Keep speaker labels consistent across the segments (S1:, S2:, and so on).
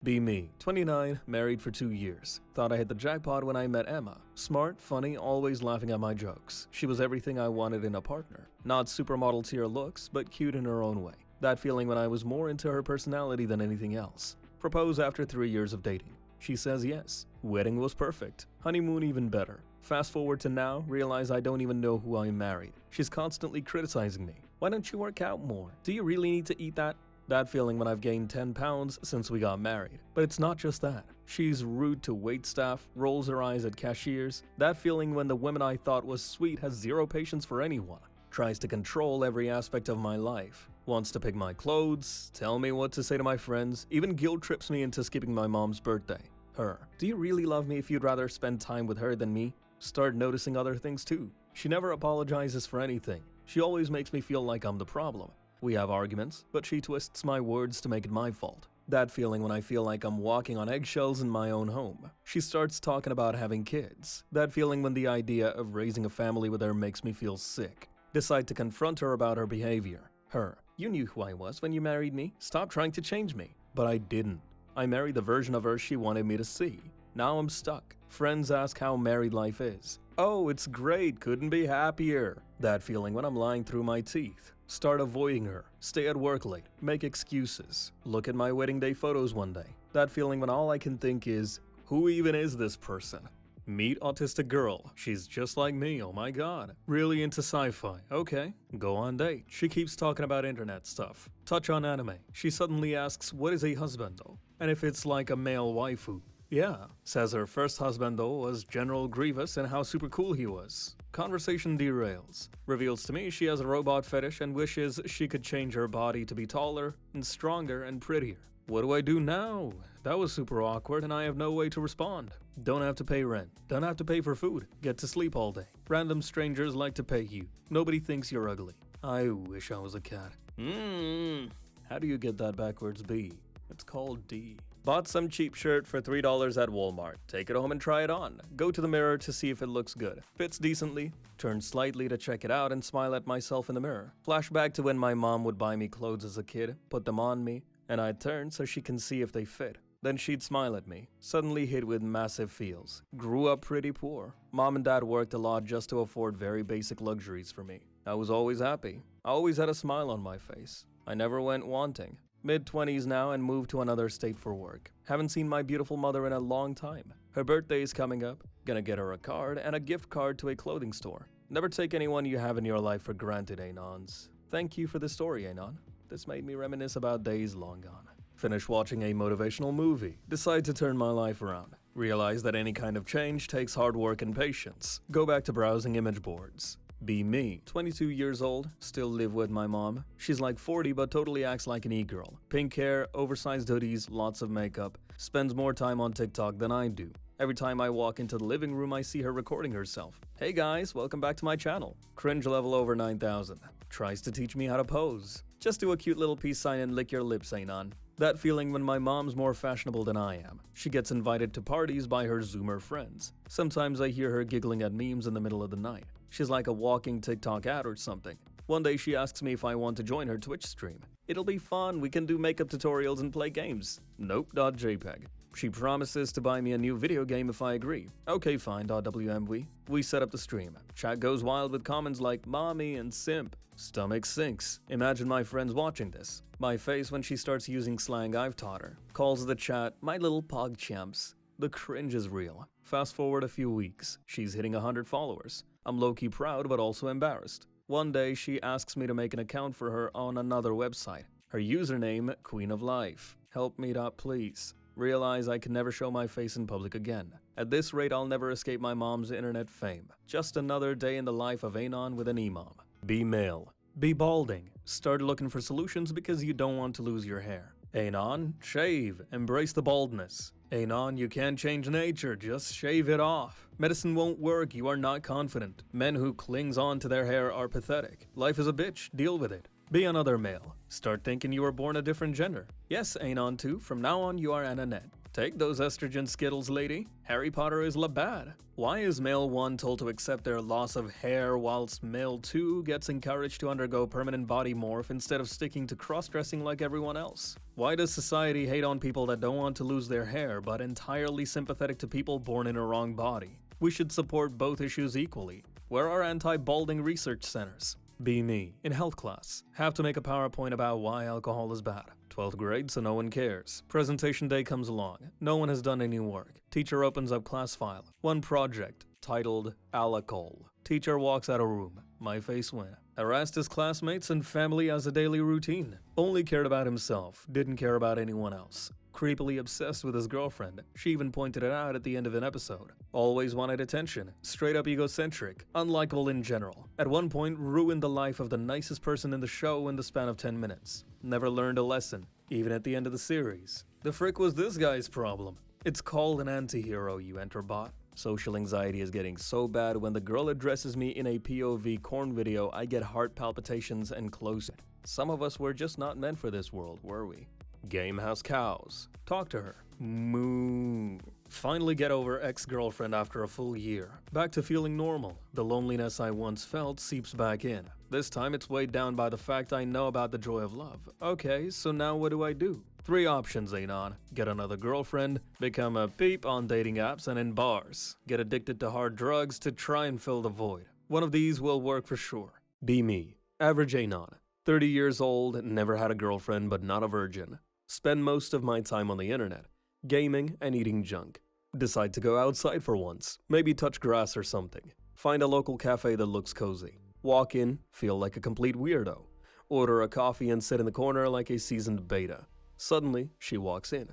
S1: Be me, 29, married for 2 years. Thought I hit the jackpot when I met Emma. Smart, funny, always laughing at my jokes. She was everything I wanted in a partner. Not supermodel tier looks, but cute in her own way. That feeling when I was more into her personality than anything else. Propose after 3 years of dating. She says yes. Wedding was perfect. Honeymoon even better. Fast forward to now, realize I don't even know who I'm married. She's constantly criticizing me. Why don't you work out more? Do you really need to eat that? That feeling when I've gained 10 pounds since we got married. But it's not just that. She's rude to waitstaff, rolls her eyes at cashiers. That feeling when the woman I thought was sweet has zero patience for anyone. Tries to control every aspect of my life. Wants to pick my clothes, tell me what to say to my friends, even guilt trips me into skipping my mom's birthday. Her. Do you really love me if you'd rather spend time with her than me? Start noticing other things too. She never apologizes for anything. She always makes me feel like I'm the problem. We have arguments, but she twists my words to make it my fault. That feeling when I feel like I'm walking on eggshells in my own home. She starts talking about having kids. That feeling when the idea of raising a family with her makes me feel sick. Decide to confront her about her behavior. Her. You knew who I was when you married me. Stop trying to change me. But I didn't. I married the version of her she wanted me to see. Now I'm stuck. Friends ask how married life is. Oh, it's great, couldn't be happier. That feeling when I'm lying through my teeth. Start avoiding her, stay at work late, make excuses. Look at my wedding day photos one day. That feeling when all I can think is, who even is this person? Meet autistic girl. She's just like me, oh my god. Really into sci-fi. Okay, go on date. She keeps talking about internet stuff. Touch on anime. She suddenly asks, what is a husbando? And if it's like a male waifu. Yeah, says her first husband though was General Grievous and how super cool he was. Conversation derails. Reveals to me she has a robot fetish and wishes she could change her body to be taller and stronger and prettier. What do I do now? That was super awkward and I have no way to respond. Don't have to pay rent. Don't have to pay for food. Get to sleep all day. Random strangers like to pay you. Nobody thinks you're ugly. I wish I was a cat. How do you get that backwards B? It's called D. Bought some cheap shirt for $3 at Walmart. Take it home and try it on. Go to the mirror to see if it looks good. Fits decently. Turn slightly to check it out and smile at myself in the mirror. Flashback to when my mom would buy me clothes as a kid, put them on me, and I'd turn so she can see if they fit. Then she'd smile at me, suddenly hit with massive feels. Grew up pretty poor. Mom and dad worked a lot just to afford very basic luxuries for me. I was always happy. I always had a smile on my face. I never went wanting. Mid-20s now and moved to another state for work. Haven't seen my beautiful mother in a long time. Her birthday is coming up. Gonna get her a card and a gift card to a clothing store. Never take anyone you have in your life for granted, Anons. Thank you for the story, Anon. This made me reminisce about days long gone. Finish watching a motivational movie. Decide to turn my life around. Realize that any kind of change takes hard work and patience. Go back to browsing image boards. Be me, 22 years old, still live with my mom. She's like 40 but totally acts like an e-girl. Pink hair, oversized hoodies, lots of makeup. Spends more time on TikTok than I do. Every time I walk into the living room I see her recording herself. Hey guys, welcome back to my channel. Cringe level over 9,000. Tries to teach me how to pose. Just do a cute little peace sign and lick your lips, Anon. That feeling when my mom's more fashionable than I am. She gets invited to parties by her Zoomer friends. Sometimes I hear her giggling at memes in the middle of the night. She's like a walking TikTok ad or something. One day she asks me if I want to join her Twitch stream. It'll be fun, we can do makeup tutorials and play games. Nope.jpg. She promises to buy me a new video game if I agree. Okay fine, .wmv. We set up the stream. Chat goes wild with comments like mommy and simp. Stomach sinks. Imagine my friends watching this. My face when she starts using slang I've taught her. Calls the chat my little pog champs. The cringe is real. Fast forward a few weeks. She's hitting 100 followers. I'm low-key proud but also embarrassed. One day she asks me to make an account for her on another website. Her username, Queen of Life. Help me out please. Realize I can never show my face in public again. At this rate I'll never escape my mom's internet fame. Just another day in the life of Anon with an imam. Be male. Be balding. Start looking for solutions because you don't want to lose your hair. Anon, shave. Embrace the baldness. Anon, you can't change nature, just shave it off. Medicine won't work, you are not confident. Men who clings on to their hair are pathetic. Life is a bitch, deal with it. Be another male. Start thinking you were born a different gender. Yes, Anon too, from now on you are Ananette. Take those estrogen skittles, lady. Harry Potter is la bad. Why is male 1 told to accept their loss of hair whilst male 2 gets encouraged to undergo permanent body morph instead of sticking to cross-dressing like everyone else? Why does society hate on people that don't want to lose their hair but entirely sympathetic to people born in a wrong body? We should support both issues equally. Where are anti-balding research centers? Be me. In health class. Have to make a PowerPoint about why alcohol is bad. 12th grade, so no one cares. Presentation day comes along. No one has done any work. Teacher opens up class file. One project, titled Alcohol. Teacher walks out of room. My face went. Harassed his classmates and family as a daily routine. Only cared about himself. Didn't care about anyone else. Creepily obsessed with his girlfriend. She even pointed it out at the end of an episode. Always wanted attention. Straight up egocentric. Unlikable in general. At one point, ruined the life of the nicest person in the show in the span of 10 minutes. Never learned a lesson. Even at the end of the series. The frick was this guy's problem? It's called an anti-hero, you enterbot. Social anxiety is getting so bad when the girl addresses me in a POV corn video, I get heart palpitations and close. Some of us were just not meant for this world, were we? Game has cows. Talk to her. Moo. Finally get over ex-girlfriend after a full year. Back to feeling normal. The loneliness I once felt seeps back in. This time it's weighed down by the fact I know about the joy of love. Okay, so now what do? 3 options, Anon. Get another girlfriend, become a peep on dating apps and in bars, get addicted to hard drugs to try and fill the void. One of these will work for sure. Be me. Average Anon. 30 years old, never had a girlfriend but not a virgin. Spend most of my time on the internet, gaming and eating junk. Decide to go outside for once, maybe touch grass or something. Find a local cafe that looks cozy. Walk in, feel like a complete weirdo. Order a coffee and sit in the corner like a seasoned beta. Suddenly, she walks in.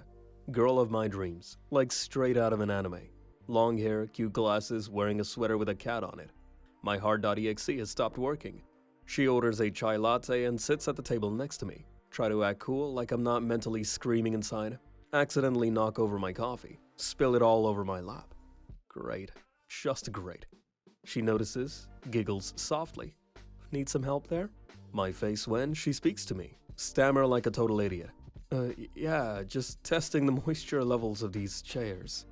S1: Girl of my dreams, like straight out of an anime. Long hair, cute glasses, wearing a sweater with a cat on it. My hard.exe has stopped working. She orders a chai latte and sits at the table next to me. Try to act cool like I'm not mentally screaming inside. Accidentally knock over my coffee. Spill it all over my lap. Great. Just great. She notices, giggles softly. Need some help there? My face when she speaks to me. Stammer like a total idiot. Yeah, just testing the moisture levels of these chairs.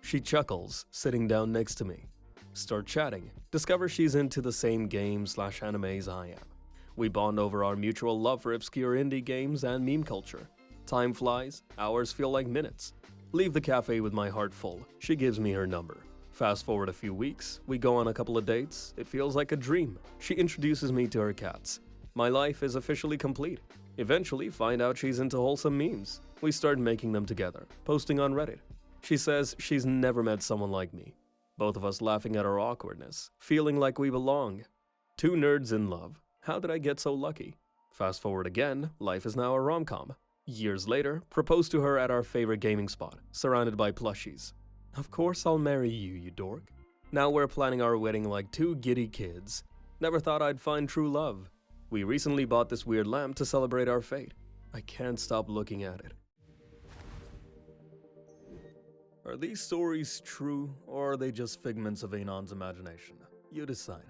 S1: She chuckles, sitting down next to me. Start chatting. Discover she's into the same games/animes I am. We bond over our mutual love for obscure indie games and meme culture. Time flies, hours feel like minutes. Leave the cafe with my heart full. She gives me her number. Fast forward a few weeks, we go on a couple of dates. It feels like a dream. She introduces me to her cats. My life is officially complete. Eventually find out she's into wholesome memes. We start making them together, posting on Reddit. She says she's never met someone like me. Both of us laughing at our awkwardness, feeling like we belong. 2 nerds in love. How did I get so lucky? Fast forward again, life is now a rom-com. Years later, propose to her at our favorite gaming spot, surrounded by plushies. Of course I'll marry you, you dork. Now we're planning our wedding like 2 giddy kids. Never thought I'd find true love. We recently bought this weird lamp to celebrate our fate. I can't stop looking at it. Are these stories true, or are they just figments of Anon's imagination? You decide.